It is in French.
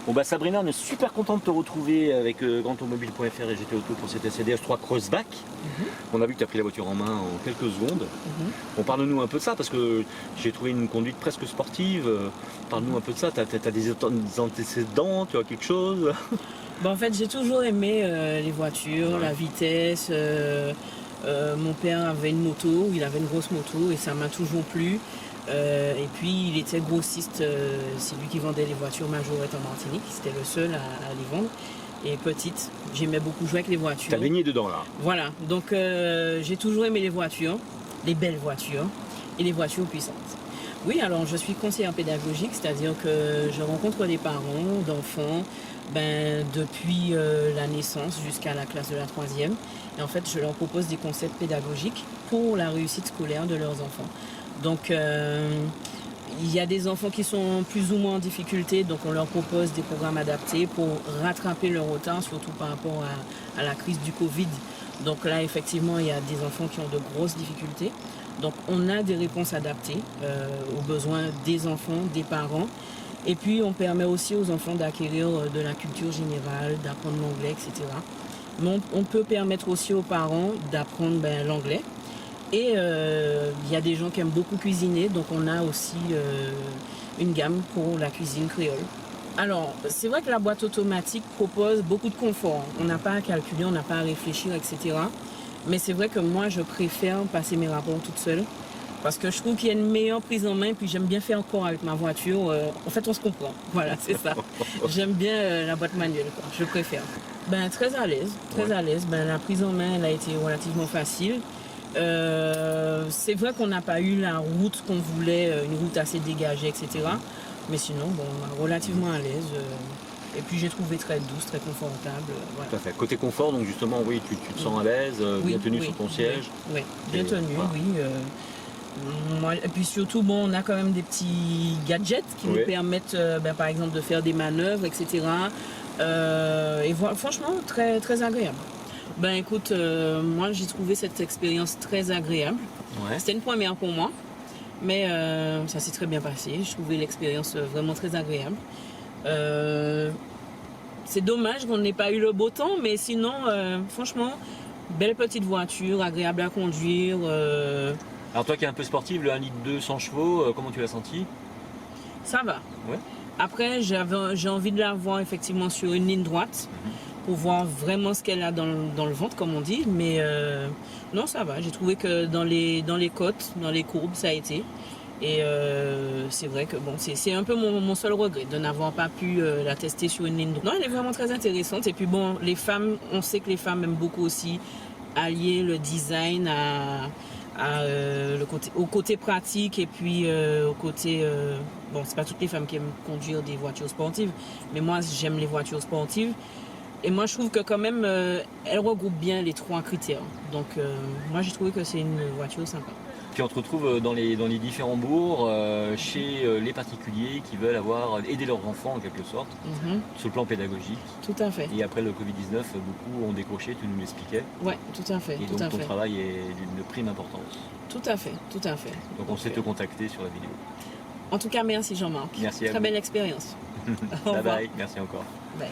Bon bah Sabrina, on est super content de te retrouver avec grandautomobile.fr et GT Auto pour cette CDS3 Crossback. On a vu que tu as pris la voiture en main en quelques secondes. On parle-nous un peu de ça parce que j'ai trouvé une conduite presque sportive. Parle-nous un peu de ça, tu as des antécédents, tu as quelque chose? Bon, en fait, j'ai toujours aimé les voitures, la vitesse. Mon père avait une moto, il avait une grosse moto et ça m'a toujours plu. Et puis il était grossiste, c'est lui qui vendait les voitures majorettes en Martinique, c'était le seul à les vendre. Et petite, j'aimais beaucoup jouer avec les voitures. T'as baigné dedans là. Voilà, donc j'ai toujours aimé les voitures, les belles voitures et les voitures puissantes. Oui, alors je suis conseillère pédagogique, c'est-à-dire que je rencontre des parents d'enfants depuis la naissance jusqu'à la classe de la 3e. Et en fait, je leur propose des concepts pédagogiques pour la réussite scolaire de leurs enfants. Donc, il y a des enfants qui sont plus ou moins en difficulté, donc on leur propose des programmes adaptés pour rattraper leur retard, surtout par rapport à la crise du Covid. Donc là, effectivement, il y a des enfants qui ont de grosses difficultés. Donc on a des réponses adaptées aux besoins des enfants, des parents. Et puis on permet aussi aux enfants d'acquérir de la culture générale, d'apprendre l'anglais, etc. Mais on peut permettre aussi aux parents d'apprendre l'anglais. Et il y a des gens qui aiment beaucoup cuisiner, donc on a aussi une gamme pour la cuisine créole. Alors, c'est vrai que la boîte automatique propose beaucoup de confort. On n'a pas à calculer, on n'a pas à réfléchir, etc. Mais c'est vrai que moi, je préfère passer mes rapports toute seule. Parce que je trouve qu'il y a une meilleure prise en main, puis j'aime bien faire encore avec ma voiture. En fait, on se comprend. Voilà, c'est ça. J'aime bien la boîte manuelle, quoi. Je préfère. Très à l'aise, très à l'aise. La prise en main, elle a été relativement facile. C'est vrai qu'on n'a pas eu la route qu'on voulait, une route assez dégagée, etc. Mais sinon, bon, relativement à l'aise. Et puis j'ai trouvé très douce, très confortable. Voilà. Tout à fait. Côté confort, donc justement, oui, tu te sens à l'aise, bien tenu sur ton siège. Oui, bien tenu, voilà. oui. Et puis surtout, bon, on a quand même des petits gadgets qui nous permettent, par exemple, de faire des manœuvres, etc. Et franchement, très, très agréable. Écoute, moi j'ai trouvé cette expérience très agréable. C'était une première pour moi, mais ça s'est très bien passé. Je trouvais l'expérience vraiment très agréable. C'est dommage qu'on n'ait pas eu le beau temps, mais sinon, franchement, belle petite voiture, agréable à conduire. Alors toi qui es un peu sportive, le 1,2 litre 100 chevaux, comment tu l'as senti? Ça va. Ouais. Après, j'ai envie de la voir effectivement sur une ligne droite pour voir vraiment ce qu'elle a dans le ventre, comme on dit. Mais non, ça va. J'ai trouvé que dans les côtes, dans les courbes, ça a été. Et c'est vrai que bon, c'est un peu mon seul regret de n'avoir pas pu la tester sur une ligne droite. Non, elle est vraiment très intéressante. Et puis bon, les femmes, on sait que les femmes aiment beaucoup aussi allier le design au côté pratique et puis au côté... bon, c'est pas toutes les femmes qui aiment conduire des voitures sportives, mais moi, j'aime les voitures sportives. Et moi, je trouve que quand même, elle regroupe bien les 3 critères. Donc, moi, j'ai trouvé que c'est une voiture sympa. Puis on te retrouve dans les différents bourgs, chez les particuliers qui veulent aider leurs enfants en quelque sorte, sur le plan pédagogique. Tout à fait. Et après le Covid-19, beaucoup ont décroché, tu nous l'expliquais. Oui, tout à fait. Et donc ton travail est d'une prime importance. Tout à fait, tout à fait. Donc on sait te contacter sur la vidéo. En tout cas, merci Jean-Marc. Merci à vous. Très belle expérience. Bye bye, merci encore. Bye.